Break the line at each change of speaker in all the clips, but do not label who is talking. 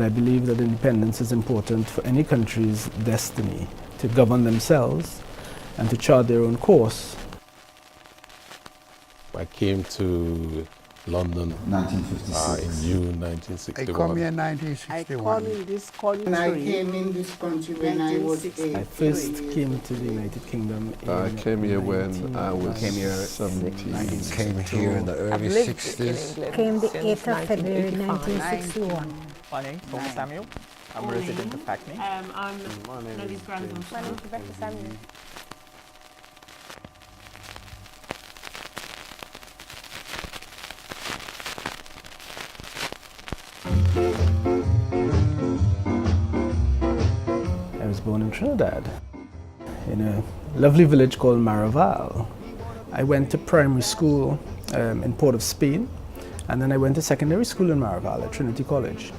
I believe that independence is important for any country's destiny, to govern themselves and to chart their own course.
I came to London
1956.
in June 1961.
I come here in 1961.
I come in this country.
I came in this country when I was 8.
I first came to the United Kingdom in
I came here when I was
17.
Came here in the early 60s.
Came the 8th of February 1961.
My name's Tom Samuel. I'm a resident of Hackney.
I'm Nelly's granddaughter.
My name is Rebecca Samuel.
I was born in Trinidad, in a lovely village called Maraval. I went to primary school in Port of Spain, and then I went to secondary school in Maraval at Trinity College.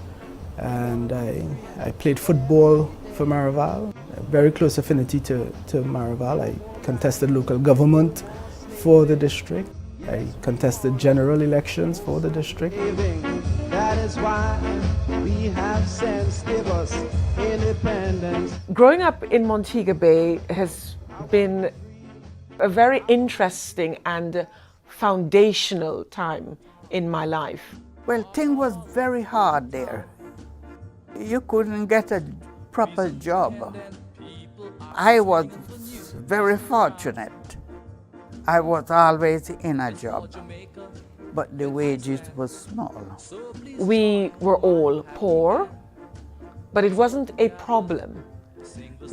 And I played football for Maraval, a very close affinity to Maraval. I contested local government for the district. I contested general elections for the district.
That is why we have sense, give us independence.
Growing up in Montego Bay has been a very interesting and foundational time in my life.
Well, thing was very hard there. You couldn't get a proper job. I was very fortunate. I was always in a job, but the wages were small.
We were all poor, but it wasn't a problem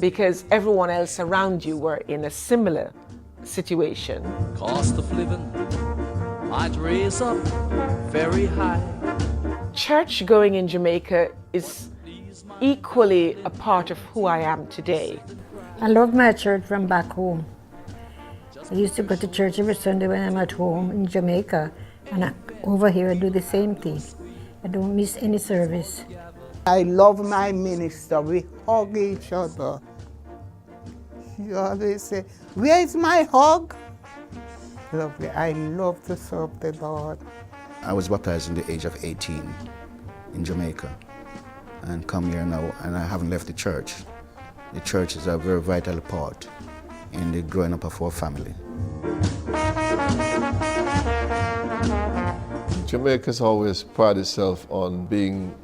because everyone else around you were in a similar situation.
Cost of living might raise up very high.
Church going in Jamaica is equally a part of who I am today.
I love my church from back home. I used to go to church every Sunday when I'm at home in Jamaica, and over here I do the same thing. I don't miss any service.
I love my minister. We hug each other. She always say, "Where is my hug?" Lovely. I love to serve the Lord.
I was baptized in the age of 18 in Jamaica and come here now, and I haven't left the church. The church is a very vital part in the growing up of our family.
Jamaica's always prided itself on being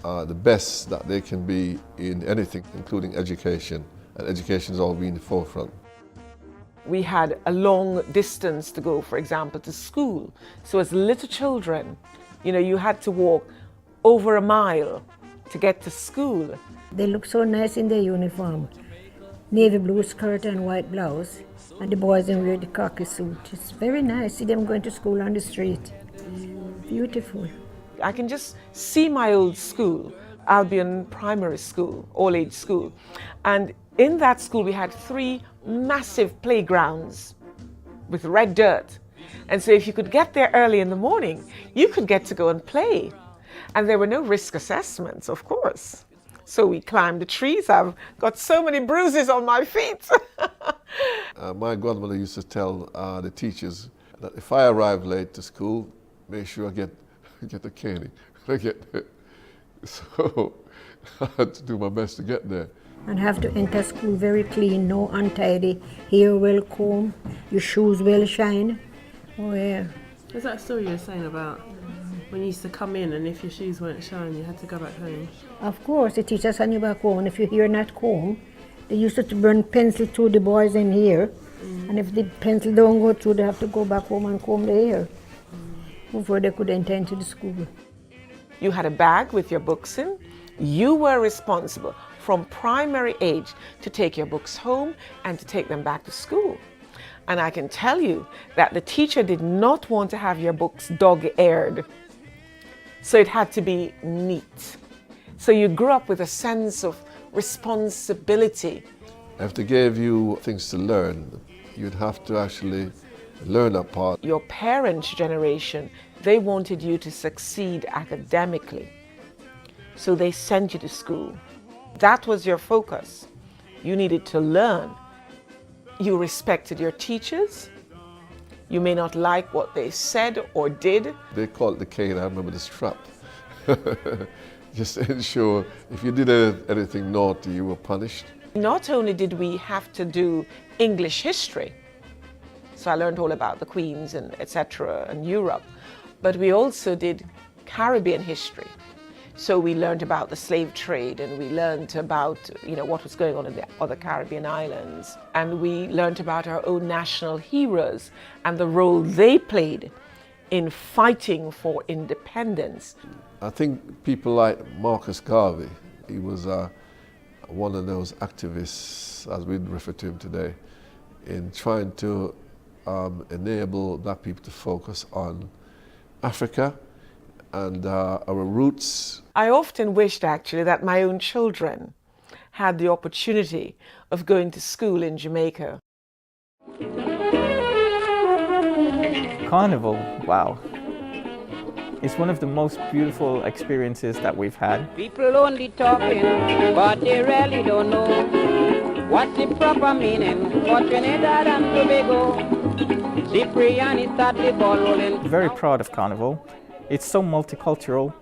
the best that they can be in anything, including education, and education has always been the forefront.
We had a long distance to go, for example, to school. So as little children, you had to walk over a mile to get to school.
They look so nice in their uniform. Navy blue skirt and white blouse, and the boys in wear the khaki suit. It's very nice. See them going to school on the street. Beautiful.
I can just see my old school, Albion Primary School, all-age school. And in that school we had 3 massive playgrounds with red dirt. And so if you could get there early in the morning, you could get to go and play. And there were no risk assessments, of course. So we climbed the trees. I've got so many bruises on my feet.
My grandmother used to tell the teachers that if I arrive late to school, make sure I get the caning. So I had to do my best to get there.
And have to enter school very clean, no untidy, hair well combed, your shoes well shine. Oh yeah.
Was that story you were saying about when you used to come in and if your shoes weren't shiny, you had to go back home?
Of course, the teachers send you back home. And if your hair not combed, they used to burn pencil through the boys in here. And if the pencil don't go through, they have to go back home and comb their hair before they could enter into the school.
You had a bag with your books in. You were responsible from primary age to take your books home and to take them back to school. And I can tell you that the teacher did not want to have your books dog-eared. So it had to be neat. So you grew up with a sense of responsibility.
If they gave you things to learn, you'd have to actually learn that part.
Your parents' generation, they wanted you to succeed academically. So they sent you to school. That was your focus. You needed to learn. You respected your teachers. You may not like what they said or did.
They called it the cane, I remember the strap. just to ensure if you did anything naughty, you were punished.
Not only did we have to do English history, so I learned all about the Queens and etc. and Europe, but we also did Caribbean history. So we learned about the slave trade, and we learned about what was going on in the other Caribbean islands, and we learned about our own national heroes and the role they played in fighting for independence.
I think people like Marcus Garvey, he was one of those activists, as we refer to him today, in trying to enable Black people to focus on Africa and our roots.
I often wished actually that my own children had the opportunity of going to school in Jamaica.
Carnival, wow. It's one of the most beautiful experiences that we've had.
People only talking, but they really don't know what's the proper meaning for Trinidad and Tobago. Cipriani start the ball rolling.
Very proud of Carnival. It's so multicultural.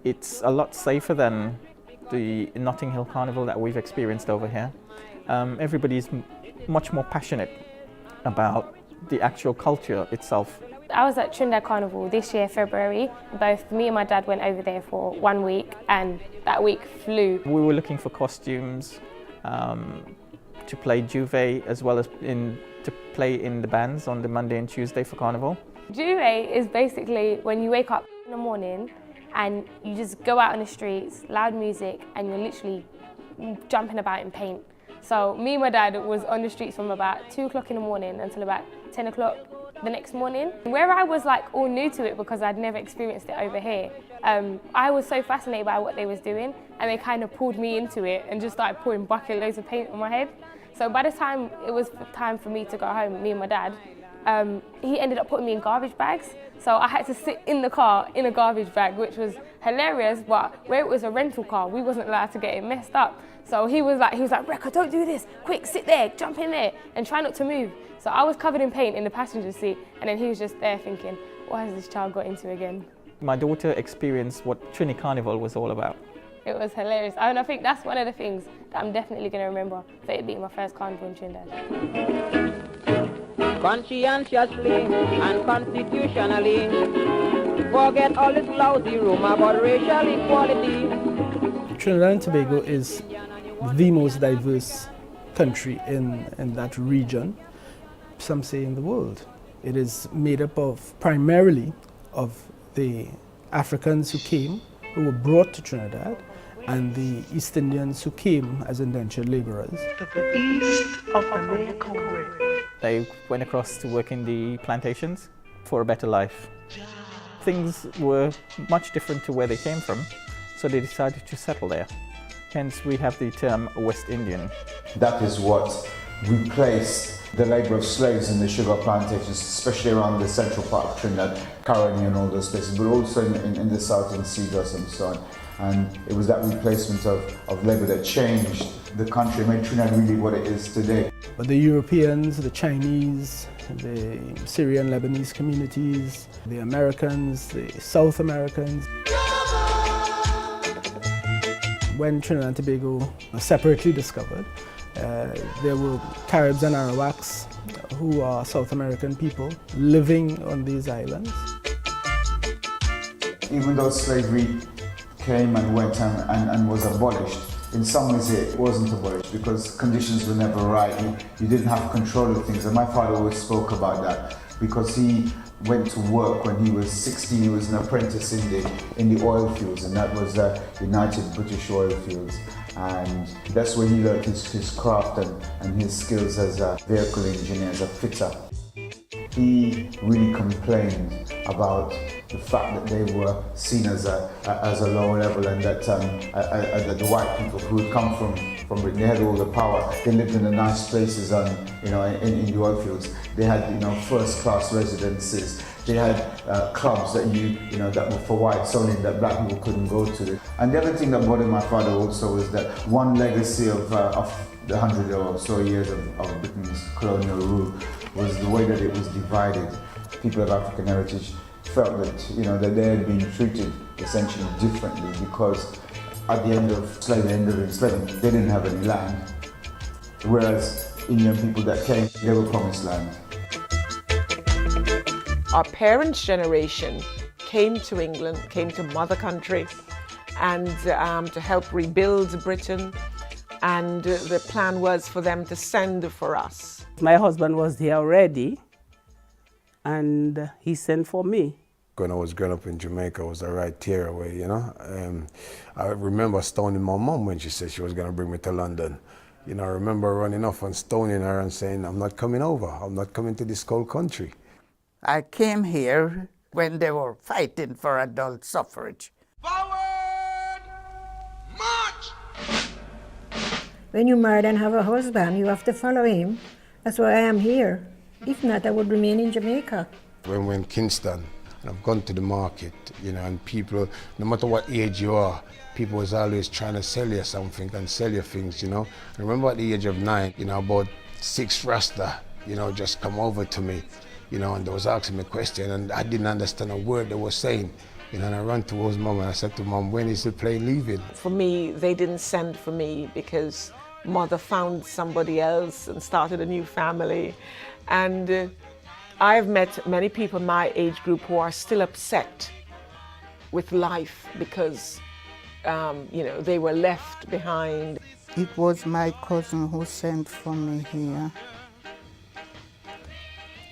It's a lot safer than the Notting Hill Carnival that we've experienced over here. Everybody's much more passionate about the actual culture itself.
I was at Trinidad Carnival this year, February. Both me and my dad went over there for 1 week, and that week flew. We
were looking for costumes to play Juve, as well as to play in the bands on the Monday and Tuesday for Carnival.
Juve is basically when you wake up in the morning and you just go out on the streets, loud music, and you're literally jumping about in paint. So me and my dad was on the streets from about 2 o'clock in the morning until about 10 o'clock the next morning. Where I was like all new to it because I'd never experienced it over here, I was so fascinated by what they was doing, and they kind of pulled me into it and just started pouring bucket loads of paint on my head. So by the time it was time for me to go home, me and my dad, he ended up putting me in garbage bags. So I had to sit in the car in a garbage bag, which was hilarious, but where it was a rental car, we wasn't allowed to get it messed up. So he was like, Rekha, don't do this, quick, sit there, jump in there, and try not to move. So I was covered in paint in the passenger seat, and then he was just there thinking, what has this child got into again?
My daughter experienced what Trini Carnival was all about.
It was hilarious, and I think that's one of the things that I'm definitely going to remember for it being my first carnival in Trinidad.
Conscientiously and constitutionally, forget all this lousy rumor about racial equality.
Trinidad and Tobago is the most diverse country in that region, some say in the world. It is made up of primarily of the Africans who were brought to Trinidad, and the East Indians who came as indentured laborers.
They went across to work in the plantations for a better life. Things were much different to where they came from, so they decided to settle there. Hence we have the term West Indian.
That is what replaced the labour of slaves in the sugar plantations, especially around the central part of Trinidad, Caroni and all those places, but also in the south in Cedros and so on. And it was that replacement of labour that changed the country, made Trinidad really what it is today.
But the Europeans, the Chinese, the Syrian Lebanese communities, the Americans, the South Americans. When Trinidad and Tobago was separately discovered, there were Caribs and Arawaks, who are South American people, living on these islands.
Even though slavery came and went and was abolished, in some ways it wasn't abolished because conditions were never right. You didn't have control of things, and my father always spoke about that because he went to work when he was 16. He was an apprentice in the oil fields, and that was United British Oil Fields. And that's where he learned his craft and his skills as a vehicle engineer, as a fitter. He really complained about the fact that they were seen as a lower level, and that the white people who had come from Britain, they had all the power. They lived in the nice places, in the oil fields. They had first-class residences. They had clubs that were for whites only, that black people couldn't go to. And the other thing that bothered my father also was that one legacy of the 100 or so years of Britain's colonial rule was the way that it was divided. People of African heritage felt that that they had been treated
essentially differently, because at the end of enslavement, they didn't have any land, whereas Indian people that came, they were promised land.
Our parents' generation came to England, came to mother country, and to help rebuild Britain, and the plan was for them to send for us.
My husband was here already, and he sent for me.
When I was growing up in Jamaica, it was a right tear away, you know. I remember stoning my mom when she said she was going to bring me to London. You know, I remember running off and stoning her and saying, I'm not coming over, I'm not coming to this cold country.
I came here when they were fighting for adult suffrage.
When you marry and have a husband, you have to follow him. That's why I am here. If not, I would remain in Jamaica.
When we're in Kingston, and I've gone to the market, you know, and people, no matter what age you are, people was always trying to sell you something and sell you things, you know. I remember at the age of 9, you know, about 6 Rasta, you know, just come over to me, you know, and they was asking me a question, and I didn't understand a word they were saying. You know, and I ran towards Mom and I said to Mom, when is the plane leaving?
For me, they didn't send for me because Mother found somebody else and started a new family. And I've met many people in my age group who are still upset with life because, you know, they were left behind.
It was my cousin who sent for me here.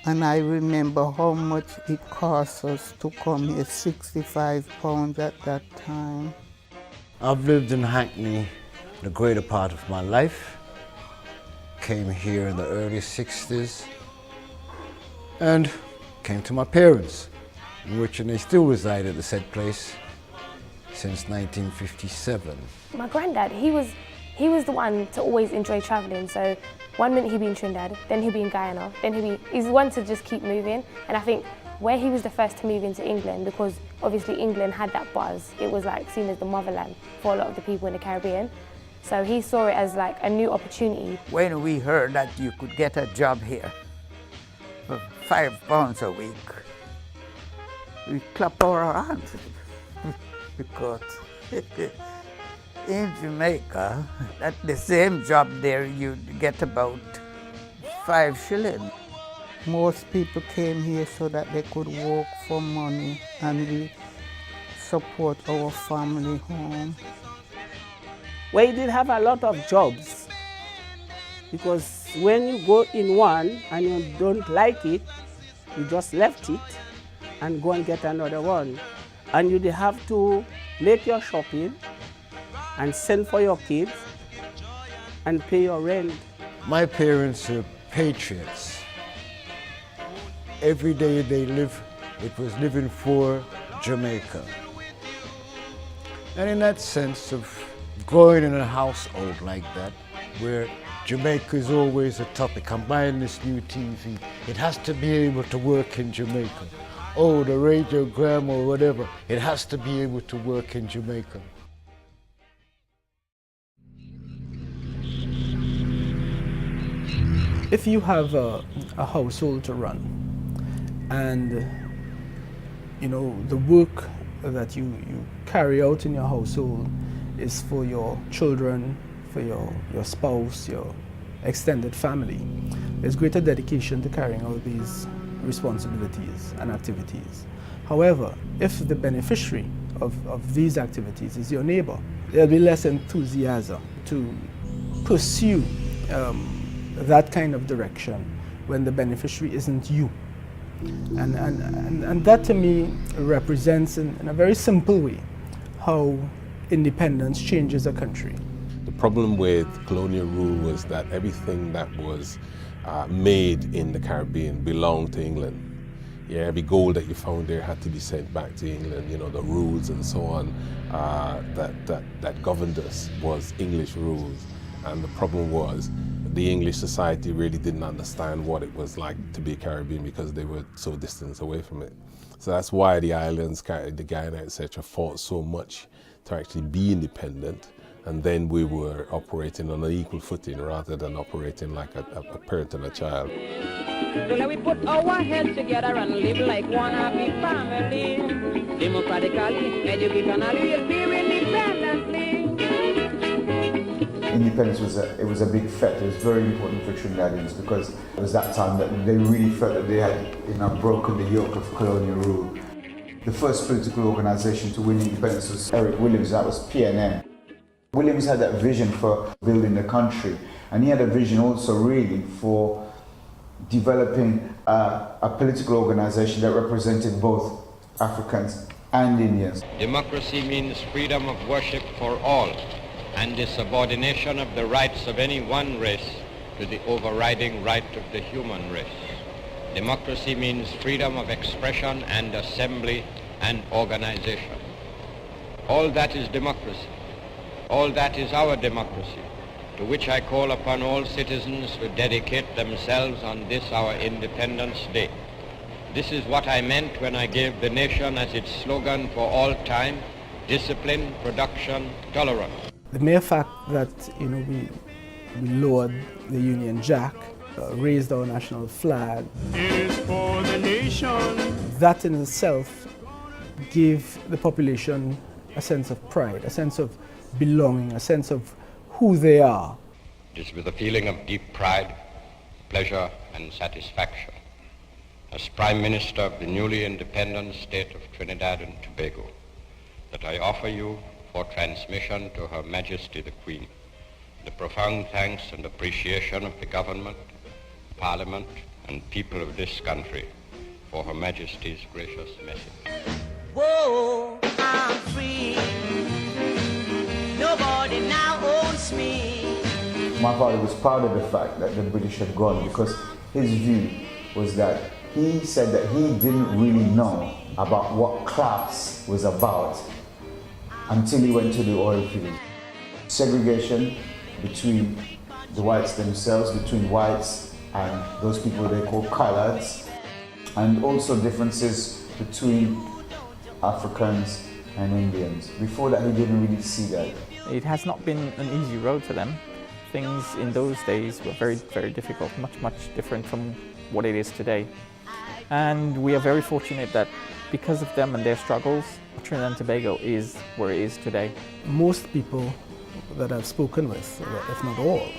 And I remember how much it cost us to come here, £65 at that time.
I've lived in Hackney the greater part of my life. Came here in the early 60s and came to my parents, in which they still reside at the said place since 1957.
My granddad, he was the one to always enjoy travelling. So 1 minute he'd be in Trinidad, then he'd be in Guyana, then he's the one to just keep moving. And I think where he was the first to move into England, because obviously England had that buzz, it was like seen as the motherland for a lot of the people in the Caribbean. So he saw it as like a new opportunity.
When we heard that you could get a job here for £5 a week, we clap our hands because in Jamaica, at the same job there, you'd get about 5 shillings. Most people came here so that they could work for money and we support our family home.
We did have a lot of jobs, because when you go in one and you don't like it, you just left it and go and get another one. And you have to make your shopping and send for your kids and pay your rent.
My parents are patriots. Every day they live, it was living for Jamaica. And in that sense of growing in a household like that, where Jamaica is always a topic, I'm buying this new TV, it has to be able to work in Jamaica. Oh, the radiogram or whatever, it has to be able to work in Jamaica.
If you have a household to run, and you know the work that you carry out in your household is for your children, for your spouse, your extended family, there's greater dedication to carrying out these responsibilities and activities. However, if the beneficiary of these activities is your neighbor, there'll be less enthusiasm to pursue that kind of direction when the beneficiary isn't you. And that to me represents in a very simple way how independence changes a country.
The problem with colonial rule was that everything that was made in the Caribbean belonged to England. Yeah, every gold that you found there had to be sent back to England. You know, the rules and so on that governed us was English rules. And the problem was the English society really didn't understand what it was like to be Caribbean because they were so distant away from it. So that's why the islands, the Guyana, etc., fought so much to actually be independent. And then we were operating on an equal footing rather than operating like a parent and a child.
So let we put our heads together and live like one happy family. Democratically, educationally, we'll be independently.
Independence was a big fete. It was very important for Trinidadians because it was that time that they really felt that they had broken the yoke of colonial rule. The first political organization to win independence was Eric Williams, that was PNM. Williams had that vision for building the country, and he had a vision also really for developing a political organization that represented both Africans and Indians.
Democracy means freedom of worship for all and the subordination of the rights of any one race to the overriding right of the human race. Democracy means freedom of expression and assembly and organization. All that is democracy. All that is our democracy, to which I call upon all citizens to dedicate themselves on this our Independence Day. This is what I meant when I gave the nation as its slogan for all time: discipline, production, tolerance.
The mere fact that we lowered the Union Jack, raised our national flag,
It is for the nation.
that in itself gave the population a sense of pride, a sense of belonging, a sense of who they are.
It is with a feeling of deep pride, pleasure, and satisfaction as Prime Minister of the newly independent state of Trinidad and Tobago that I offer you for transmission to Her Majesty the Queen the profound thanks and appreciation of the government, Parliament, and people of this country for Her Majesty's gracious message.
Whoa, I'm free. Nobody now owns me.
My father was proud of the fact that the British had gone because his view was that he said that he didn't really know about what class was about until he went to the oil field. Segregation between the whites themselves, between whites and those people they call coloreds, and also differences between Africans and Indians. Before that, he didn't really see that.
It has not been an easy road for them. Things in those days were very, very difficult, much different from what it is today. And we are very fortunate that because of them and their struggles, Trinidad and Tobago is where it is today.
Most people that I've spoken with, if not all,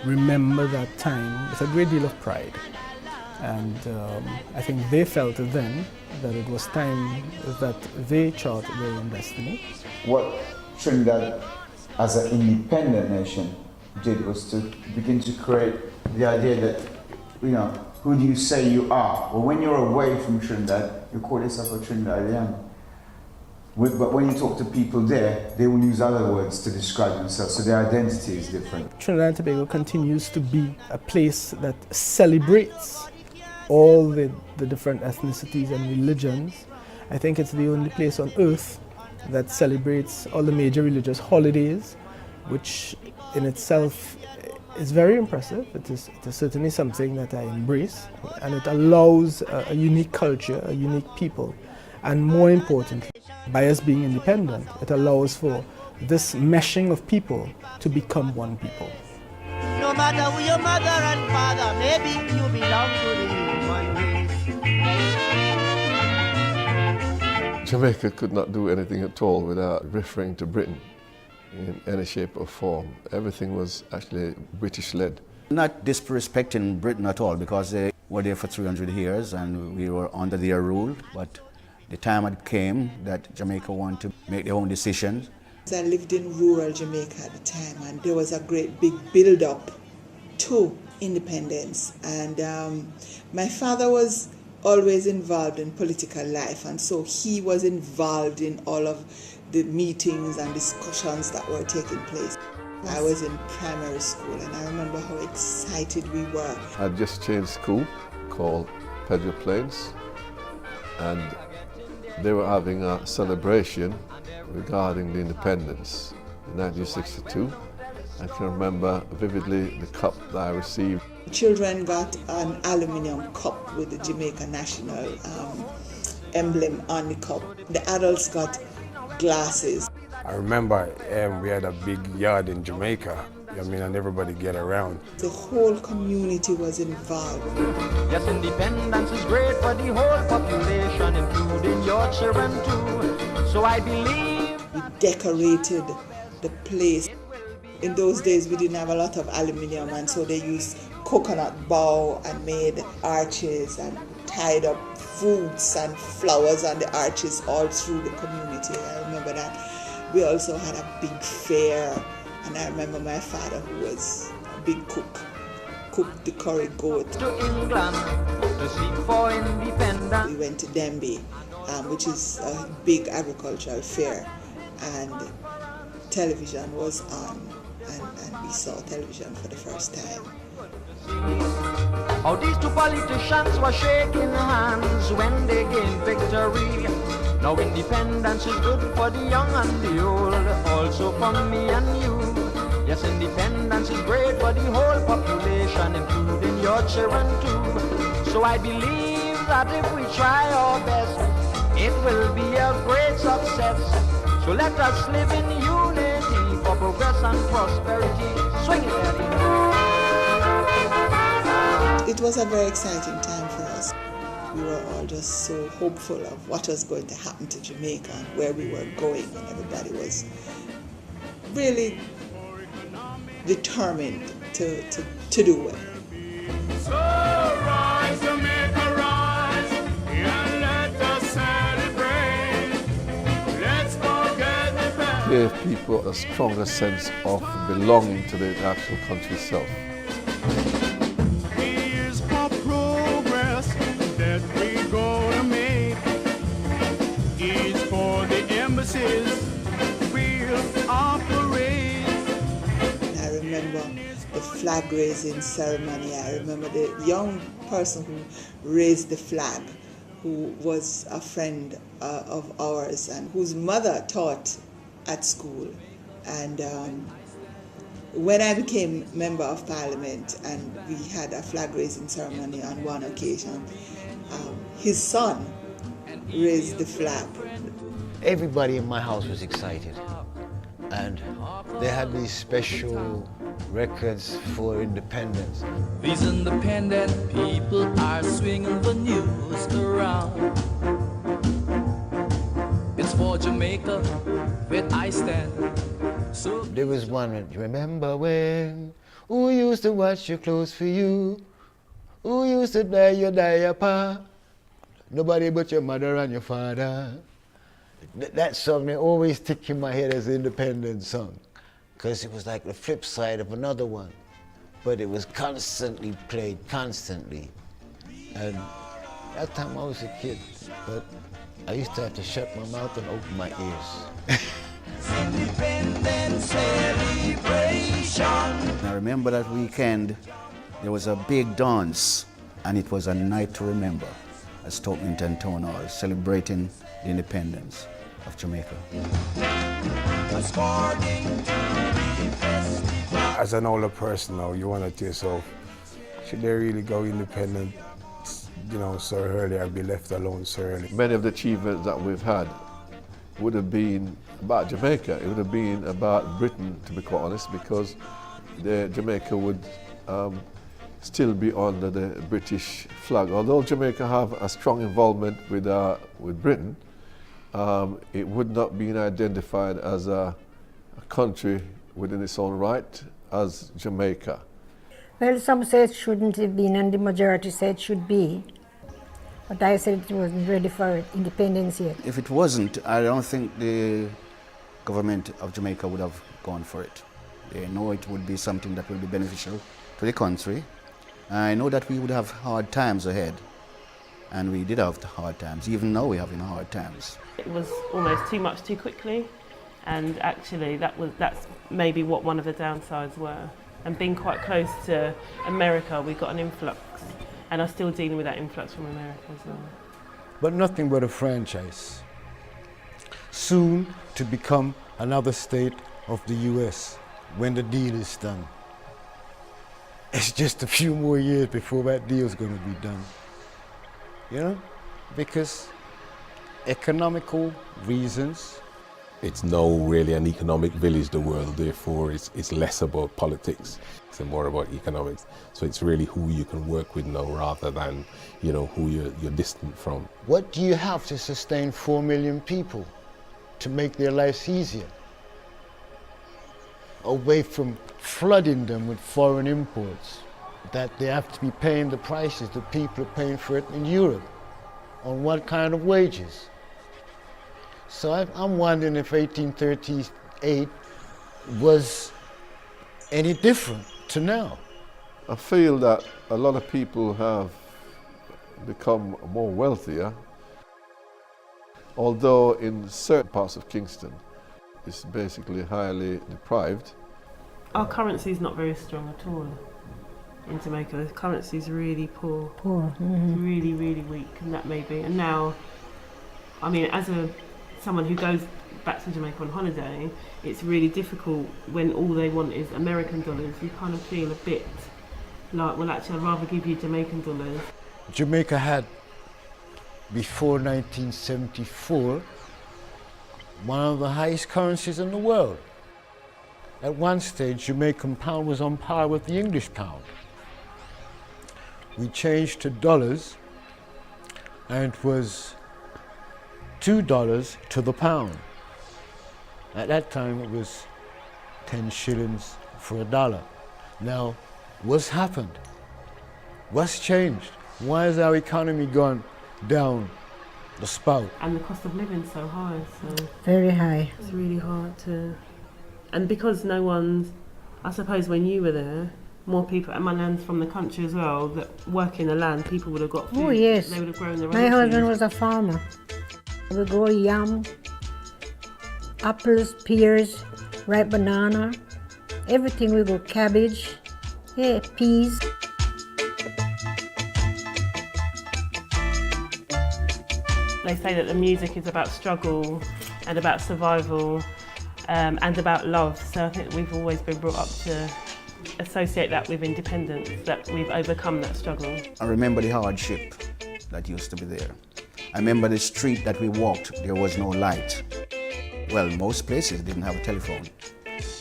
remember that time with a great deal of pride. And I think they felt then that it was time that they charted their own destiny.
What Trinidad as an independent nation did was to begin to create the idea that, who do you say you are? Well, when you're away from Trinidad, you call yourself a Trinidadian. But when you talk to people there, they will use other words to describe themselves, so their identity is different.
Trinidad and Tobago continues to be a place that celebrates all the different ethnicities and religions. I think it's the only place on earth that celebrates all the major religious holidays, which in itself is very impressive. It is certainly something that I embrace, and it allows a unique culture, a unique people, and more importantly, by us being independent, it allows for this meshing of people to become one people.
No matter who your mother and father, maybe you belong to the human race.
Jamaica could not do anything at all without referring to Britain in any shape or form. Everything was actually British-led.
Not disrespecting Britain at all, because they were there for 300 years and we were under their rule, but the time had came that Jamaica wanted to make their own decisions.
I lived in rural Jamaica at the time, and there was a great big build-up to independence. And my father was always involved in political life, and so he was involved in all of the meetings and discussions that were taking place. I was in primary school, and I remember how excited we were.
I just changed school, called Pedro Plains, and they were having a celebration regarding the independence in 1962. I can remember vividly the cup that I received.
Children got an aluminium cup with the Jamaica national emblem on the cup. The adults got glasses.
I remember we had a big yard in Jamaica, I mean, and everybody get around.
The whole community was involved.
Yes, independence is great for the whole population, including your children too. So I believe
we decorated the place. In those days, we didn't have a lot of aluminium, and so they used coconut bough and made arches and tied up fruits and flowers on the arches all through the community. I remember that. We also had a big fair, and I remember my father, who was a big cook, cooked the curry goat.
To England to seek for independence.
We went to Denby, which is a big agricultural fair, and television was on, and we saw television for the first time.
How these two politicians were shaking hands when they gained victory. Now independence is good for the young and the old, also for me and you. Yes, independence is great for the whole population, including your children too. So I believe that if we try our best, it will be a great success. So let us live in unity for progress and prosperity. Swing it, Daddy.
It was a very exciting time for us. We were all just so hopeful of what was going to happen to Jamaica and where we were going, and everybody was really determined to do well.
So rise, Jamaica, rise, and let us celebrate. Let's forget the past.
Give people a stronger sense of belonging to the actual country itself.
Here's for progress that we're gonna make. It's for the embassies we'll operate.
I remember the flag raising ceremony. I remember the young person who raised the flag, who was a friend of ours and whose mother taught at school. And when I became member of parliament and we had a flag raising ceremony on one occasion, his son raised the flag.
Everybody in my house was excited, and they had these special records for independence.
These independent people are swinging the news around. It's for Jamaica where I stand. So
there was one, remember when? Who used to wash your clothes for you? Who used to dye your diaper? Nobody but your mother and your father. That song, they always stick in my head as an independent song, because it was like the flip side of another one. But it was constantly played, constantly. And that time I was a kid, but I used to have to shut my mouth and open my ears.
Independence celebration.
I remember that weekend, there was a big dance, and it was a night to remember at Stockington Town Hall, celebrating the independence of Jamaica.
As an older person now, you wonder to yourself, should they really go independent, so early, or be left alone so early?
Many of the achievements that we've had would have been about Jamaica. It would have been about Britain, to be quite honest, because Jamaica would still be under the British flag. Although Jamaica have a strong involvement with Britain, it would not be identified as a country within its own right as Jamaica.
Well, some say it shouldn't have been, and the majority said it should be. But I said it wasn't ready for independence yet.
If it wasn't, I don't think the government of Jamaica would have gone for it. They know it would be something that will be beneficial to the country. I know that we would have hard times ahead, and we did have hard times. Even now we're having hard times.
It was almost too much too quickly, and actually that's maybe what one of the downsides were. And being quite close to America, we got an influx, and I'm still dealing with that influx from America as well.
But nothing but a franchise. Soon to become another state of the US when the deal is done. It's just a few more years before that deal's going to be done. Because economical reasons,
It's now really an economic village, the world, therefore it's less about politics, it's more about economics. So it's really who you can work with now rather than, who you're distant from.
What do you have to sustain 4 million people to make their lives easier? Away from flooding them with foreign imports, that they have to be paying the prices the people are paying for it in Europe. On what kind of wages? So I'm wondering if 1838 was any different to now.
I feel that a lot of people have become more wealthier, although in certain parts of Kingston it's basically highly deprived.
Our currency is not very strong at all in Jamaica. The currency is really poor. It's really, really weak, and that may be. And now, I mean, as someone who goes back to Jamaica on holiday, it's really difficult when all they want is American dollars. You kind of feel a bit like, well, actually, I'd rather give you Jamaican dollars.
Jamaica had, before 1974, one of the highest currencies in the world. At one stage, Jamaican pound was on par with the English pound. We changed to dollars, and it was $2 to the pound. At that time, it was 10 shillings for a dollar. Now, what's happened? What's changed? Why has our economy gone down the spout?
And the cost of living so high. So
very high.
It's really hard to... And because no one's... I suppose when you were there, more people, and my nan's from the country as well, that work in the land, people would have got food.
Oh yes.
They would have grown their own
My husband
food.
was a farmer. We grow yam, apples, pears, ripe banana, everything. We grow cabbage, peas.
They say that the music is about struggle and about survival and about love. So I think we've always been brought up to associate that with independence, that we've overcome that struggle.
I remember the hardship that used to be there. I remember the street that we walked, there was no light. Well, most places didn't have a telephone.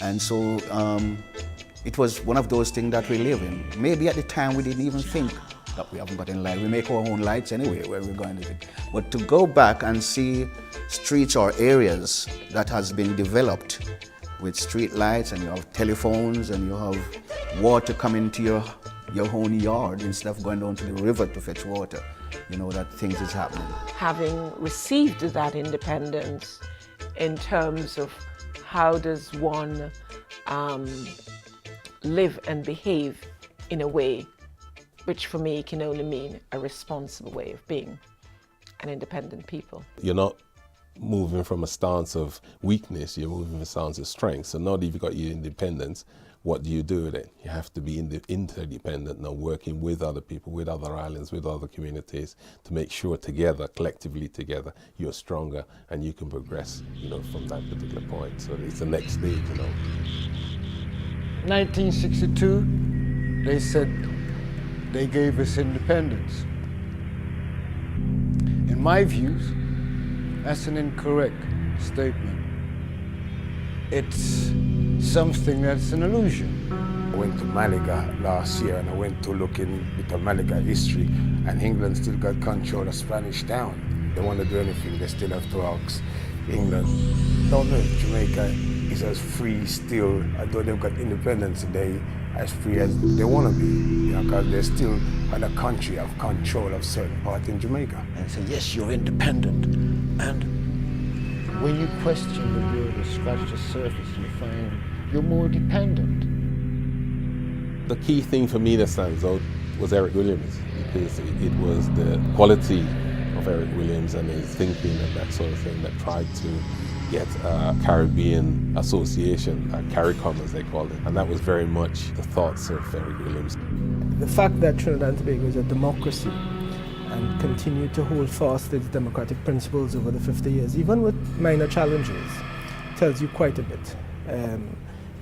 And so it was one of those things that we live in. Maybe at the time we didn't even think that we haven't got any light. We make our own lights anyway where we're going to do. But to go back and see streets or areas that has been developed with street lights, and you have telephones, and you have water coming to your own yard instead of going down to the river to fetch water, you know that things is happening.
Having received that independence, in terms of how does one live and behave in a way which for me can only mean a responsible way of being an independent people.
You're not moving from a stance of weakness, you're moving from a stance of strength. So now that you've got your independence, what do you do with it? You have to be interdependent now, working with other people, with other islands, with other communities, to make sure together, collectively together, you're stronger and you can progress, from that particular point. So it's the next stage,
1962, they said they gave us independence. In my views, that's an incorrect statement. It's something that's an illusion.
I went to Malaga last year and I went to look in the Malaga history, and England still got control of Spanish Town. They want to do anything, they still have to ask England. Don't know if Jamaica is as free still, although they've got independence today, as free as they want to be, because they're still a country of control of certain part in Jamaica.
And say, yes, you're independent. And when you question the world or scratch the surface, you find you're more dependent.
The key thing for me that stands out was Eric Williams, because it was the quality of Eric Williams and his thinking and that sort of thing that tried to get a Caribbean association, CARICOM as they called it, and that was very much the thoughts of Eric Williams.
The fact that Trinidad and Tobago is a democracy and continued to hold fast its democratic principles over the 50 years, even with minor challenges, tells you quite a bit.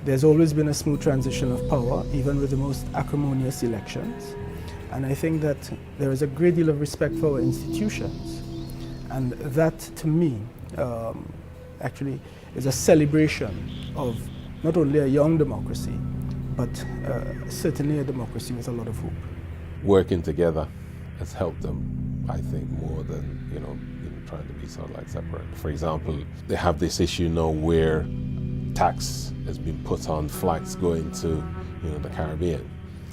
There's always been a smooth transition of power, even with the most acrimonious elections. And I think that there is a great deal of respect for our institutions. And that, to me, actually is a celebration of not only a young democracy, but certainly a democracy with a lot of hope.
Working together has helped them, I think, more than trying to be sort of like separate. For example, they have this issue now where tax has been put on flights going to the Caribbean.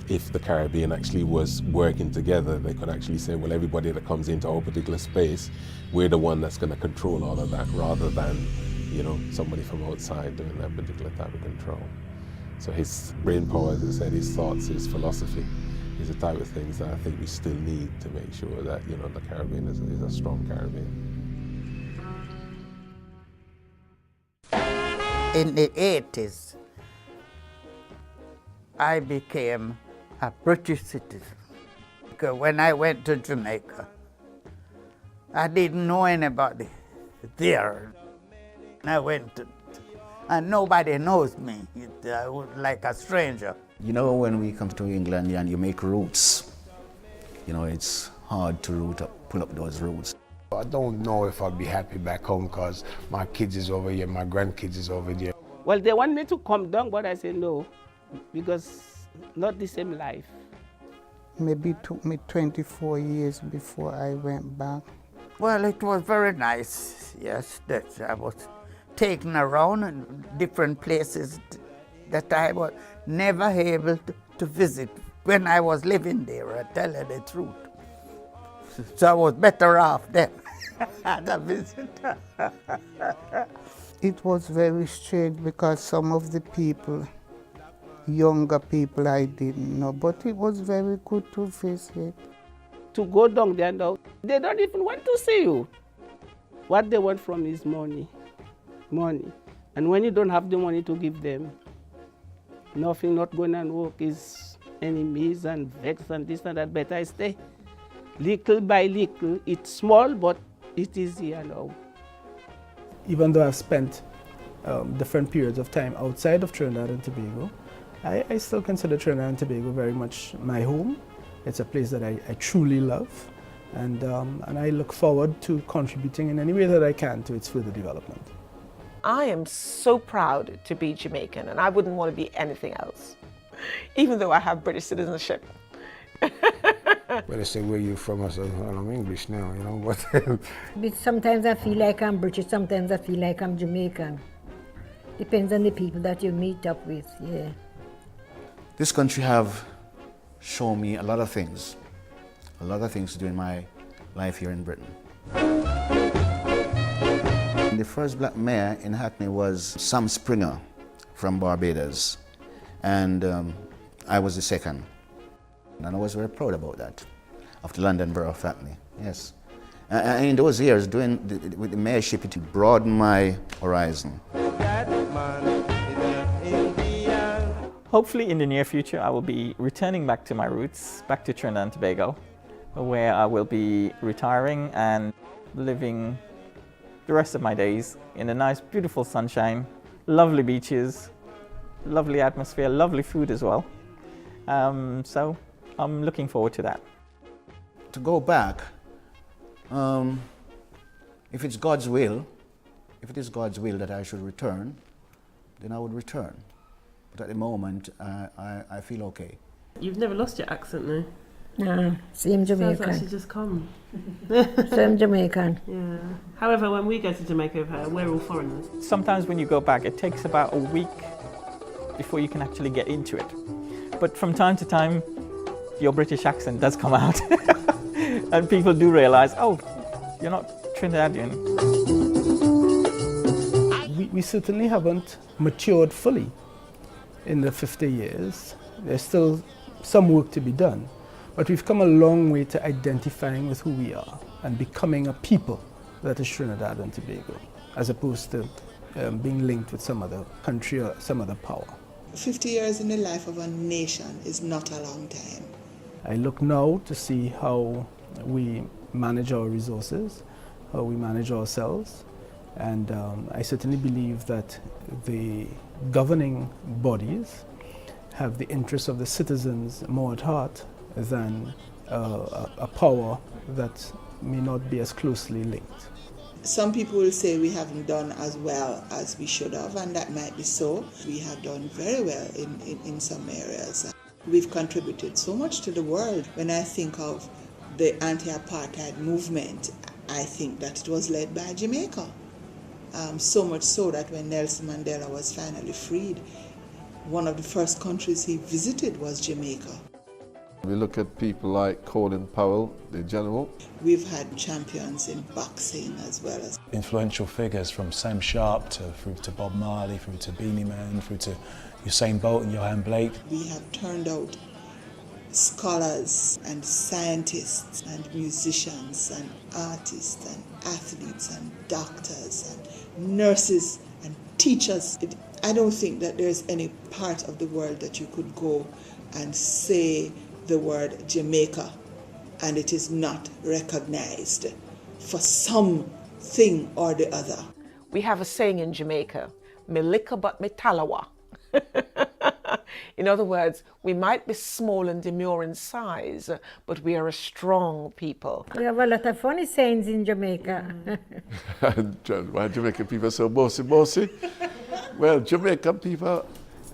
If the Caribbean actually was working together, they could actually say, well, everybody that comes into our particular space, we're the one that's going to control all of that, rather than somebody from outside doing that particular type of control. So his brain power, as I said, his thoughts, his philosophy, is the type of things that I think we still need to make sure that the Caribbean is a strong Caribbean.
In the 80s, I became a British citizen. Because when I went to Jamaica, I didn't know anybody there. I went and nobody knows me. I was like a stranger.
When we come to England and you make roots, it's hard to pull up those roots.
I don't know if I'll be happy back home because my kids is over here, my grandkids is over there.
Well, they want me to come down, but I said no, because not the same life.
Maybe it took me 24 years before I went back.
Well, it was very nice, yes, that I was taken around in different places that I was never able to visit when I was living there, I tell you the truth. So I was better off then at a visit.
It was very strange because some of the people, younger people, I didn't know, but it was very good to visit.
To go down there now, they don't even want to see you. What they want from is money. Money. And when you don't have the money to give them, nothing not going to work, is enemies and vex and this and that. Better I stay. Little by little, it's small, but it is here now.
Even though I've spent different periods of time outside of Trinidad and Tobago, I still consider Trinidad and Tobago very much my home. It's a place that I truly love, and I look forward to contributing in any way that I can to its further development.
I am so proud to be Jamaican, and I wouldn't want to be anything else, even though I have British citizenship.
When they say where you from, I say, well, I'm English now, but
sometimes I feel like I'm British, sometimes I feel like I'm Jamaican. Depends on the people that you meet up with, yeah.
This country have shown me a lot of things during my life here in Britain. The first black mayor in Hackney was Sam Springer from Barbados, and I was the second. And I was very proud about that, of the London Borough of Hackney, yes. And in those years, with the mayorship, it broadened my horizon.
Hopefully in the near future, I will be returning back to my roots, back to Trinidad and Tobago, where I will be retiring and living the rest of my days in a nice, beautiful sunshine, lovely beaches, lovely atmosphere, lovely food as well. So I'm looking forward to that.
To go back, if it's God's will, if it is God's will that I should return, then I would return. But at the moment, I feel okay.
You've never lost your accent, though?
No, same Jamaican.
Sounds like she's just come.
Same Jamaican.
Yeah. However, when we go to Jamaica with her, we're all foreigners.
Sometimes when you go back, it takes about a week before you can actually get into it. But from time to time, your British accent does come out. And people do realize, oh, you're not Trinidadian.
We certainly haven't matured fully in the 50 years. There's still some work to be done. But we've come a long way to identifying with who we are and becoming a people that is Trinidad and Tobago, as opposed to being linked with some other country or some other power.
50 years in the life of a nation is not a long time.
I look now to see how we manage our resources, how we manage ourselves, and I certainly believe that the governing bodies have the interests of the citizens more at heart than a power that may not be as closely linked.
Some people will say we haven't done as well as we should have, and that might be so. We have done very well in some areas. We've contributed so much to the world. When I think of the anti-apartheid movement, I think that it was led by Jamaica. So much so that when Nelson Mandela was finally freed, one of the first countries he visited was Jamaica.
We look at people like Colin Powell, the general.
We've had champions in boxing as well as
influential figures from Sam Sharpe through to Bob Marley, through to Beanie Man, through to Usain Bolt and Johan Blake.
We have turned out scholars and scientists and musicians and artists and athletes and doctors and nurses and teachers. I don't think that there's any part of the world that you could go and say the word Jamaica and it is not recognized for something or the other.
We have a saying in Jamaica, me liquor but me talawa. In other words, we might be small and demure in size, but we are a strong people.
We have a lot of funny sayings in Jamaica.
Why Jamaican people are so bossy? Well, Jamaican people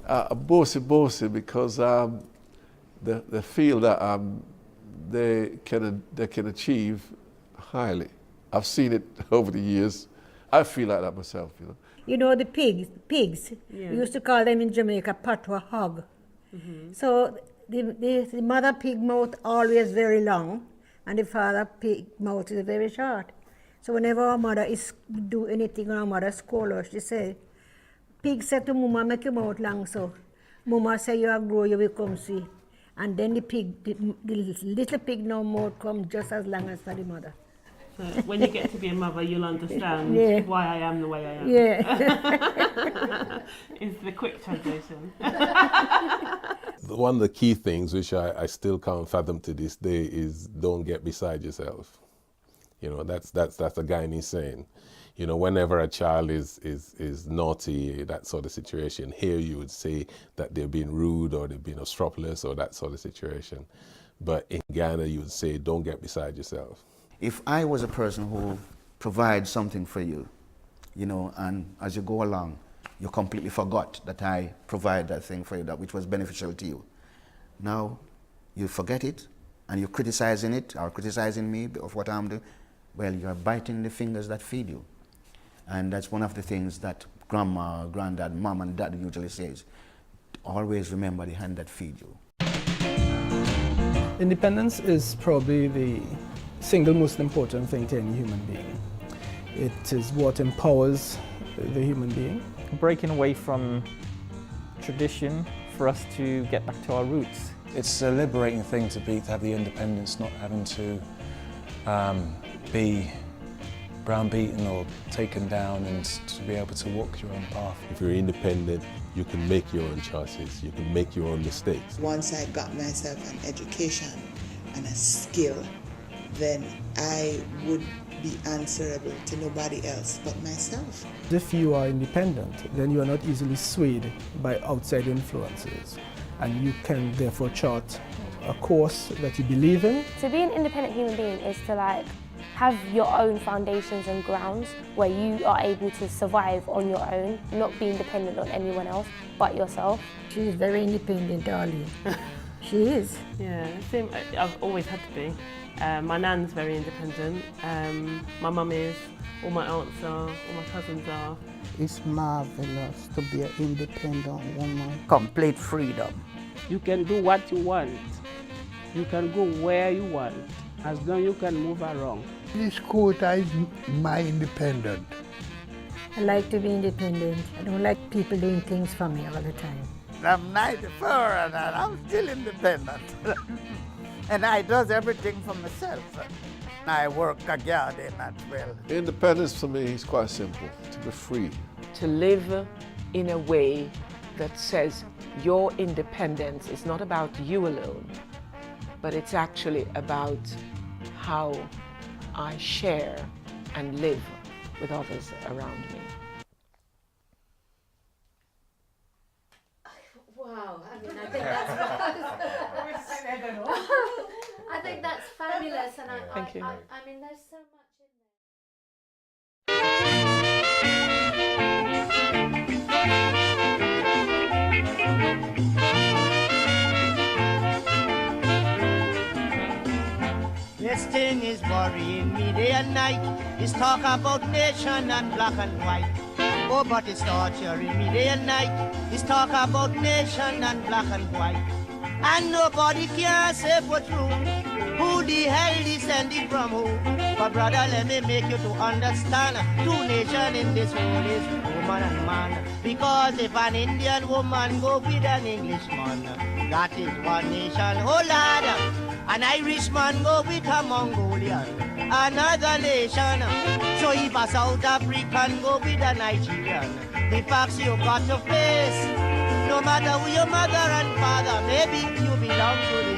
are bossy because they feel that they can achieve highly. I've seen it over the years. I feel like that myself, you know.
You know the pigs, yeah. We used to call them in Jamaica patwa hog. Mm-hmm. So the mother pig mouth always very long and the father pig mouth is very short. So whenever our mother do anything and our mother scold her, she say, pig said to mama, make your mouth long so. Mama say you are grow, you will come see. And then the little pig no mouth come just as long as for the mother.
So when you get to be a mother, you'll understand why I am the way I am.
Yeah.
Is the quick translation.
One of the key things which I still can't fathom to this day is don't get beside yourself. You know, that's a Guyanese saying. You know, whenever a child is naughty, that sort of situation, here you would say that they're being rude or they're being obstropolous or that sort of situation. But in Ghana, you would say, don't get beside yourself.
If I was a person who provides something for you, you know, and as you go along, you completely forgot that I provide that thing for you, that which was beneficial to you. Now, you forget it, and you're criticizing it, or criticizing me of what I'm doing. Well, you're biting the fingers that feed you. And that's one of the things that grandma, granddad, mom, and dad usually says. Always remember the hand that feeds you.
Independence is probably the single most important thing to any human being. It is what empowers the human being.
Breaking away from tradition for us to get back to our roots.
It's a liberating thing to have the independence, not having to be browbeaten or taken down, and to be able to walk your own path.
If you're independent, you can make your own choices, you can make your own mistakes.
Once I got myself an education and a skill, then I would be answerable to nobody else but myself.
If you are independent, then you are not easily swayed by outside influences, and you can therefore chart a course that you believe in.
To be an independent human being is to have your own foundations and grounds where you are able to survive on your own, not being dependent on anyone else but yourself.
She's very independent, darling. She is.
Yeah, I've always had to be. My nan's very independent. My mum is, all my aunts are, all my cousins are.
It's marvelous to be an independent woman.
Complete freedom.
You can do what you want. You can go where you want, as long as you can move around.
This quota is my independent.
I like to be independent. I don't like people doing things for me all the time.
I'm 94 and I'm still independent. And I does everything for myself. I work a garden as well.
Independence for me is quite simple, to be free.
To live in a way that says your independence is not about you alone, but it's actually about how I share and live with others around me.
Wow, I mean, I think that's I think that's fabulous, and I mean, there's so much.
This thing is worrying me day and night. It's talk about nation and black and white. Oh, but it's torturing me day and night. It's talk about nation and black and white. And nobody can say for true who the hell descended from who. But brother, let me make you to understand. Two nations in this world is woman and man. Because if an Indian woman go with an Englishman, that is one nation. Oh Lord, an Irishman go with a Mongolian, another nation. So if a South African go with a Nigerian, the facts you got to face. No matter who your mother and father, maybe you belong to the